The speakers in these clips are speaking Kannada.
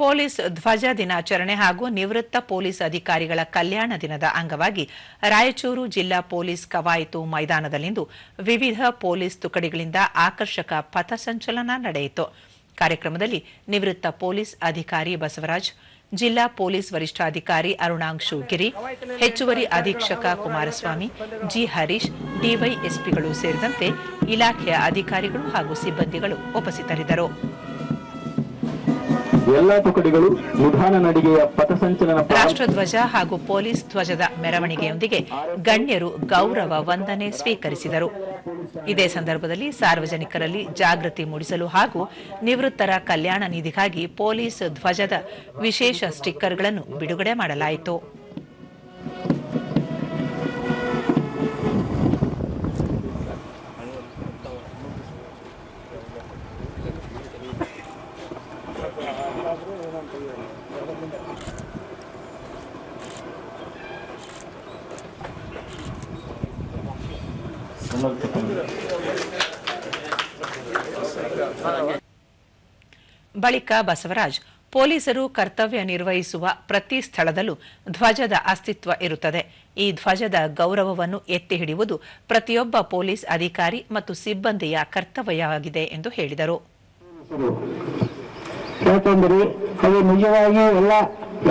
ಪೊಲೀಸ್ ಧ್ವಜ ದಿನಾಚರಣೆ ಹಾಗೂ ನಿವೃತ್ತ ಪೊಲೀಸ್ ಅಧಿಕಾರಿಗಳ ಕಲ್ಯಾಣ ದಿನದ ಅಂಗವಾಗಿ ರಾಯಚೂರು ಜಿಲ್ಲಾ ಪೊಲೀಸ್ ಕವಾಯತು ಮೈದಾನದಲ್ಲಿಂದು ವಿವಿಧ ಪೊಲೀಸ್ ತುಕಡಿಗಳಿಂದ ಆಕರ್ಷಕ ಪಥಸಂಚಲನ ನಡೆಯಿತು. ಕಾರ್ಯಕ್ರಮದಲ್ಲಿ ನಿವೃತ್ತ ಪೊಲೀಸ್ ಅಧಿಕಾರಿ ಬಸವರಾಜ್, ಜಿಲ್ಲಾ ಪೊಲೀಸ್ ವರಿಷ್ಠಾಧಿಕಾರಿ ಅರುಣಾಂಶು ಗಿರಿ, ಹೆಚ್ಚುವರಿ ಅಧೀಕ್ಷಕ ಕುಮಾರಸ್ವಾಮಿ, ಜಿ ಹರೀಶ್, ಡಿವೈಎಸ್ಪಿಗಳು ಸೇರಿದಂತೆ ಇಲಾಖೆಯ ಅಧಿಕಾರಿಗಳು ಹಾಗೂ ಸಿಬ್ಬಂದಿಗಳು ಉಪಸ್ಥಿತರಿದ್ದರು. ಎಲ್ಲಾ ತುಕಡಿಗಳು ನಿಧಾನ ನಡಿಗೆಯ ಪಥಸಂಚಲನ, ರಾಷ್ಟ್ರಧ್ವಜ ಹಾಗೂ ಪೊಲೀಸ್ ಧ್ವಜದ ಮೆರವಣಿಗೆಯೊಂದಿಗೆ ಗಣ್ಯರು ಗೌರವ ವಂದನೆ ಸ್ವೀಕರಿಸಿದರು. ಇದೇ ಸಂದರ್ಭದಲ್ಲಿ ಸಾರ್ವಜನಿಕರಲ್ಲಿ ಜಾಗೃತಿ ಮೂಡಿಸಲು ಹಾಗೂ ನಿವೃತ್ತರ ಕಲ್ಯಾಣ ನಿಧಿಗಾಗಿ ಪೊಲೀಸ್ ಧ್ವಜದ ವಿಶೇಷ ಸ್ಟಿಕ್ಕರ್ಗಳನ್ನು ಬಿಡುಗಡೆ ಮಾಡಲಾಯಿತು. ಬಳಿಕ ಬಸವರಾಜ್, ಪೊಲೀಸರು ಕರ್ತವ್ಯ ನಿರ್ವಹಿಸುವ ಪ್ರತಿ ಸ್ಥಳದಲ್ಲೂ ಧ್ವಜದ ಅಸ್ತಿತ್ವ ಇರುತ್ತದೆ. ಈ ಧ್ವಜದ ಗೌರವವನ್ನು ಎತ್ತಿ ಹಿಡಿಯುವುದು ಪ್ರತಿಯೊಬ್ಬ ಪೊಲೀಸ್ ಅಧಿಕಾರಿ ಮತ್ತು ಸಿಬ್ಬಂದಿಯ ಕರ್ತವ್ಯವಾಗಿದೆ ಎಂದು ಹೇಳಿದರು. ಯಾಕೆಂದರೆ ಅದು ನಿಜವಾಗಿ ಎಲ್ಲ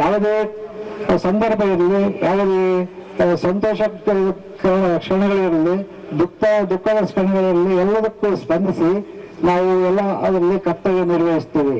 ಯಾವುದೇ ಸಂದರ್ಭ ಇರಲಿ, ಯಾವುದೇ ಸಂತೋಷ ಕ್ಷಣಗಳಿರಲಿ, ದುಃಖದ ಕ್ಷಣಗಳಿರಲಿ, ಎಲ್ಲದಕ್ಕೂ ಸ್ಪಂದಿಸಿ ನಾವು ಎಲ್ಲ ಅದರಲ್ಲಿ ಕರ್ತವ್ಯ ನಿರ್ವಹಿಸ್ತೇವೆ.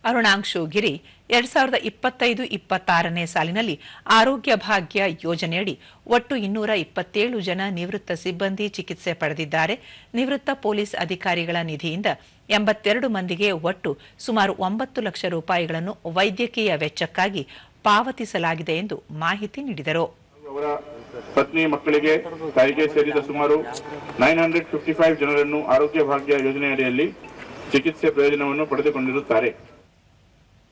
ಅರುಣಾಂಶು ಗಿರಿ 2025-26ನೇ ಸಾಲಿನಲ್ಲಿ ಆರೋಗ್ಯ ಭಾಗ್ಯ ಯೋಜನೆಯಡಿ ಒಟ್ಟು 227 ಜನ ನಿವೃತ್ತ ಸಿಬ್ಬಂದಿ ಚಿಕಿತ್ಸೆ ಪಡೆದಿದ್ದಾರೆ. ನಿವೃತ್ತ ಪೊಲೀಸ್ ಅಧಿಕಾರಿಗಳ ನಿಧಿಯಿಂದ 82 ಮಂದಿಗೆ ಒಟ್ಟು ಸುಮಾರು 9 ಲಕ್ಷ ರೂಪಾಯಿಗಳನ್ನು ವೈದ್ಯಕೀಯ ವೆಚ್ಚಕ್ಕಾಗಿ ಪಾವತಿಸಲಾಗಿದೆ ಎಂದು ಮಾಹಿತಿ ನೀಡಿದರು. ಅವರ ಪತ್ನಿ ಮಕ್ಕಳಿಗೆ ತಾಯಿಗೆ ಸೇರಿದ ಸುಮಾರು 955 ಜನರನ್ನು ಆರೋಗ್ಯ ಭಾಗ್ಯ ಯೋಜನೆಯಡಿಯಲ್ಲಿ ಚಿಕಿತ್ಸೆ ಪ್ರಯೋಜನವನ್ನು ಪಡೆದುಕೊಂಡಿರುತ್ತಾರೆ.